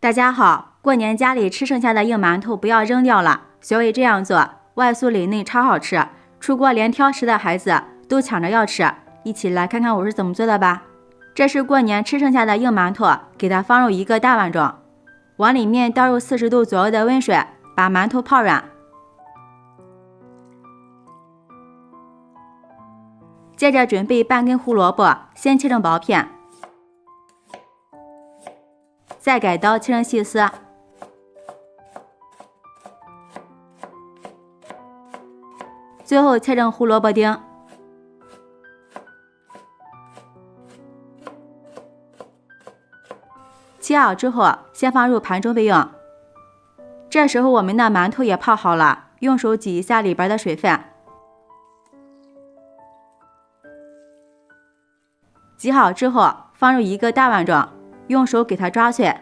大家好，过年家里吃剩下的硬馒头不要扔掉了，学会这样做，外酥里嫩，超好吃。出锅连挑食的孩子都抢着要吃，一起来看看我是怎么做的吧。这是过年吃剩下的硬馒头，给它放入一个大碗中，往里面倒入40度左右的温水，把馒头泡软。接着准备半根胡萝卜，先切成薄片，再改刀切成细丝，最后切成胡萝卜丁。切好之后，先放入盘中备用。这时候我们的馒头也泡好了，用手挤一下里边的水分。挤好之后，放入一个大碗中，用手给它抓碎。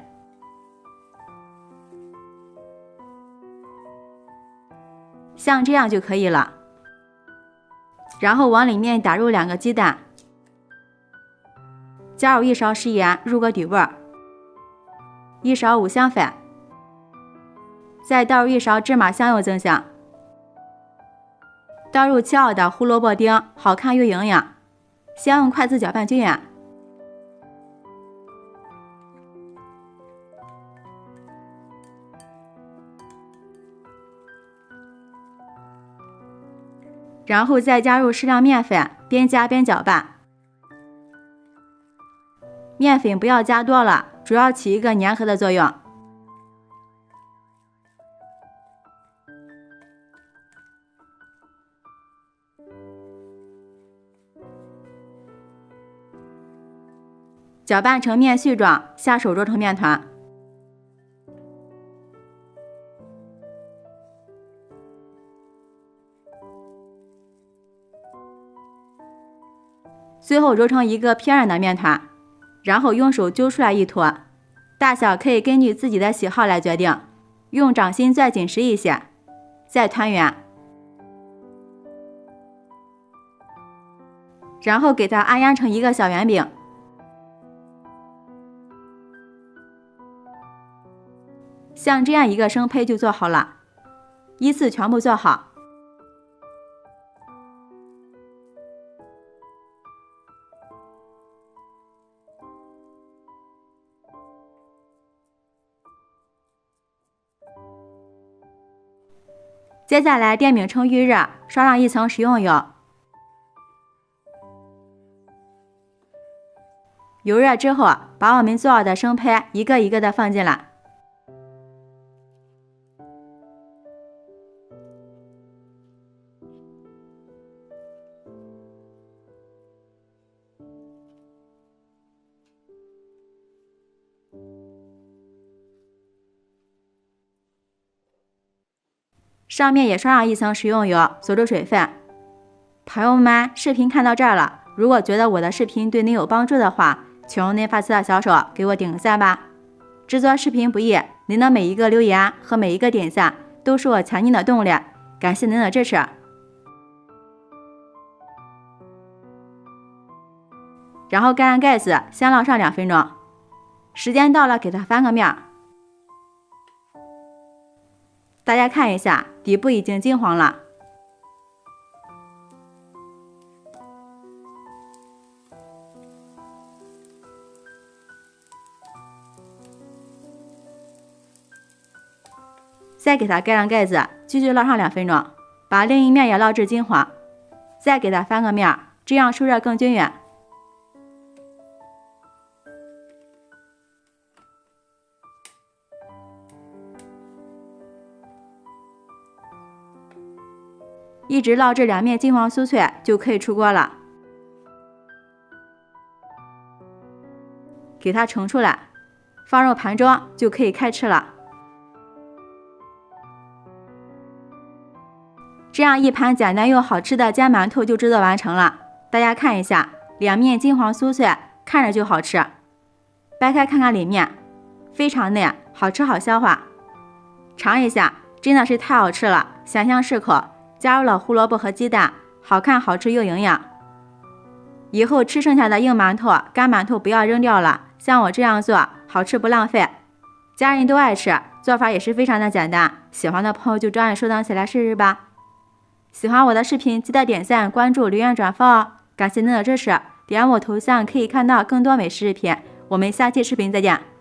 像这样就可以了。然后往里面打入2个鸡蛋，加入1勺食盐入个底味儿，1勺五香粉，再倒入1勺芝麻香油增香，倒入切好的胡萝卜丁，好看又营养。先用筷子搅拌均匀，然后再加入适量面粉，边加边搅拌。面粉不要加多了，主要起一个粘合的作用。搅拌成面絮状，下手揉成面团。最后揉成一个偏软的面团，然后用手揪出来一坨，大小可以根据自己的喜好来决定，用掌心攥紧实一些，再团圆，然后给它按压成一个小圆饼。像这样一个生胚就做好了，依次全部做好。接下来电饼铛预热，刷上1层食用油。油热之后，把我们做好的生胚一个一个的放进来。上面也刷上1层食用油，锁住水分。朋友们，视频看到这儿了，如果觉得我的视频对您有帮助的话，求您发财的小手给我点个赞吧。制作视频不易，您的每一个留言和每一个点赞都是我前进的动力，感谢您的支持。然后盖上盖子，先烙上2分钟。时间到了，给它翻个面。大家看一下，底部已经金黄了。再给它盖上盖子，继续烙上2分钟，把另一面也烙至金黄。再给它翻个面，这样受热更均匀。一直烙至2面金黄酥脆就可以出锅了。给它盛出来，放入盘中就可以开吃了。这样一盘简单又好吃的煎馒头就制作完成了。大家看一下，2面金黄酥脆，看着就好吃。掰开看看里面，非常嫩，好吃好消化。尝一下，真的是太好吃了，咸香适口。加入了胡萝卜和鸡蛋，好看好吃又营养。以后吃剩下的硬馒头、干馒头不要扔掉了，像我这样做，好吃不浪费。家人都爱吃，做法也是非常的简单，喜欢的朋友就抓紧收藏起来试试吧。喜欢我的视频记得点赞、关注、留言、转发哦！感谢您的支持，点我头像可以看到更多美食视频，我们下期视频再见。